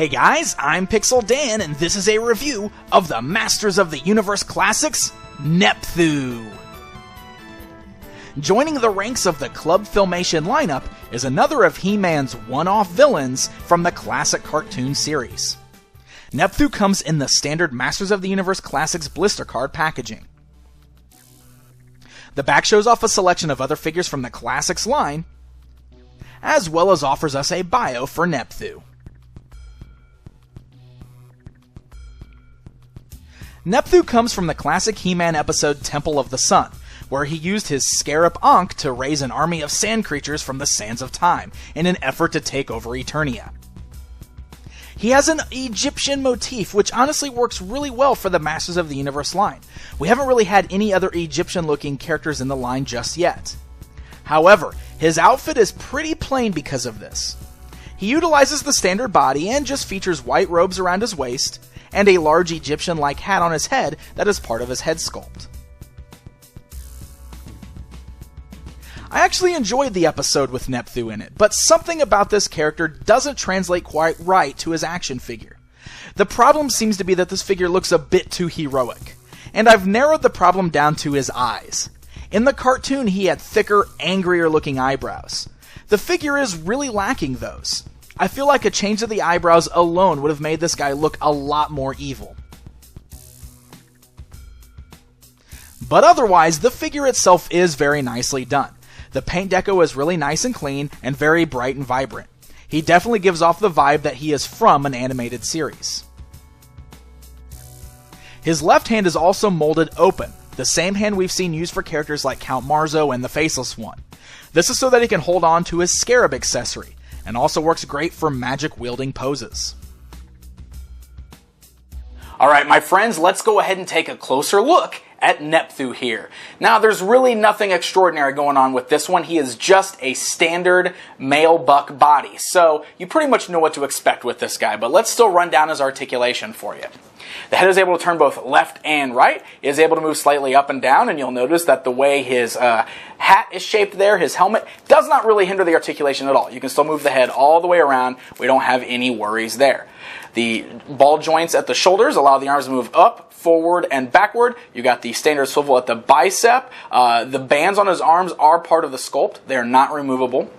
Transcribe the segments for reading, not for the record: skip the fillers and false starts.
Hey guys, I'm Pixel Dan, and this is a review of the Masters of the Universe Classics, Nepthu. Joining the ranks of the Club Filmation lineup is another of He-Man's one-off villains from the classic cartoon series. Nepthu comes in the standard Masters of the Universe Classics blister card packaging. The back shows off a selection of other figures from the Classics line, as well as offers us a bio for Nepthu. Nepthu comes from the classic He-Man episode Temple of the Sun, where he used his Scarab Ankh to raise an army of sand creatures from the sands of time in an effort to take over Eternia. He has an Egyptian motif, which honestly works really well for the Masters of the Universe line. We haven't really had any other Egyptian-looking characters in the line just yet. However, his outfit is pretty plain because of this. He utilizes the standard body and just features white robes around his waist, and a large Egyptian-like hat on his head that is part of his head sculpt. I actually enjoyed the episode with Nepthu in it, but something about this character doesn't translate quite right to his action figure. The problem seems to be that this figure looks a bit too heroic, and I've narrowed the problem down to his eyes. In the cartoon, he had thicker, angrier-looking eyebrows. The figure is really lacking those. I feel like a change of the eyebrows alone would have made this guy look a lot more evil. But otherwise, the figure itself is very nicely done. The paint deco is really nice and clean, and very bright and vibrant. He definitely gives off the vibe that he is from an animated series. His left hand is also molded open, the same hand we've seen used for characters like Count Marzo and the Faceless One. This is so that he can hold on to his Scarab accessory, and also works great for magic-wielding poses. Alright my friends, let's go ahead and take a closer look at Nepthu here. Now there's really nothing extraordinary going on with this one. He is just a standard male buck body, so you pretty much know what to expect with this guy, but let's still run down his articulation for you. The head is able to turn both left and right, is able to move slightly up and down, and you'll notice that the way his hat is shaped there, his helmet, does not really hinder the articulation at all. You can still move the head all the way around. We don't have any worries there. The ball joints at the shoulders allow the arms to move up, forward, and backward. You got the standard swivel at the bicep. The bands on his arms are part of the sculpt. They are not removable.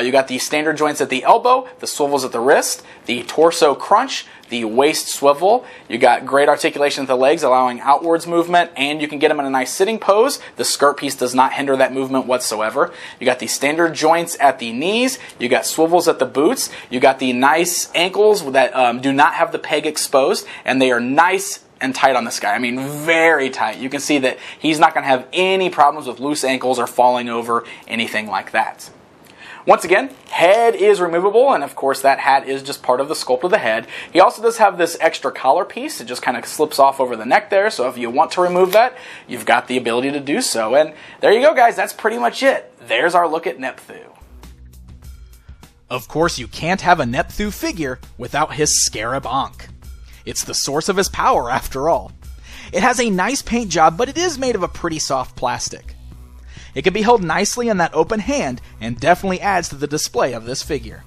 You got the standard joints at the elbow, the swivels at the wrist, the torso crunch, the waist swivel. You got great articulation at the legs, allowing outwards movement, and you can get him in a nice sitting pose. The skirt piece does not hinder that movement whatsoever. You got the standard joints at the knees. You got swivels at the boots. You got the nice ankles that do not have the peg exposed, and they are nice and tight on this guy. I mean, very tight. You can see that he's not going to have any problems with loose ankles or falling over, anything like that. Once again, head is removable, and of course that hat is just part of the sculpt of the head. He also does have this extra collar piece. It just kind of slips off over the neck there, so if you want to remove that, you've got the ability to do so. And there you go, guys. That's pretty much it. There's our look at Nepthu. Of course, you can't have a Nepthu figure without his Scarab Ankh. It's the source of his power, after all. It has a nice paint job, but it is made of a pretty soft plastic. It can be held nicely in that open hand, and definitely adds to the display of this figure.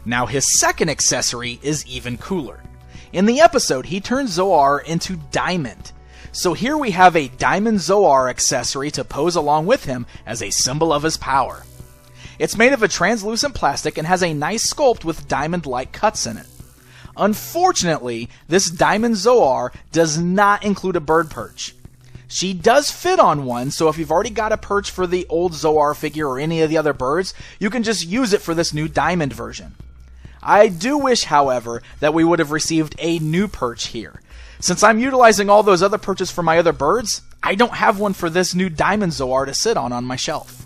Now his second accessory is even cooler. In the episode, he turns Zoar into Diamond. So here we have a Diamond Zoar accessory to pose along with him as a symbol of his power. It's made of a translucent plastic and has a nice sculpt with diamond-like cuts in it. Unfortunately, this Diamond Zoar does not include a bird perch. She does fit on one, so if you've already got a perch for the old Zoar figure or any of the other birds, you can just use it for this new Diamond version. I do wish, however, that we would have received a new perch here. Since I'm utilizing all those other perches for my other birds, I don't have one for this new Diamond Zoar to sit on my shelf.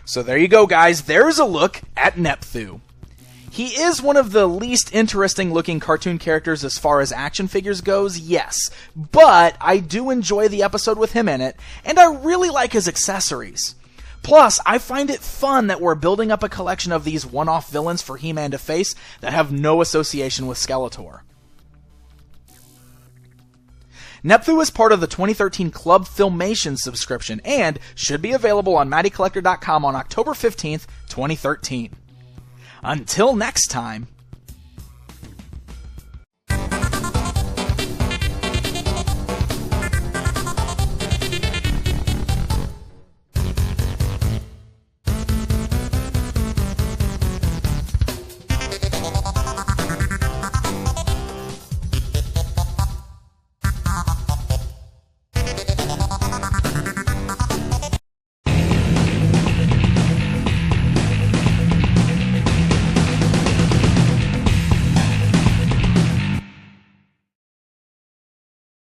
So there you go, guys. There's a look at Nepthu. He is one of the least interesting looking cartoon characters as far as action figures goes, yes. But I do enjoy the episode with him in it, and I really like his accessories. Plus, I find it fun that we're building up a collection of these one-off villains for He-Man to face that have no association with Skeletor. Nepthu is part of the 2013 Club Filmation subscription and should be available on MattyCollector.com on October 15th, 2013. Until next time,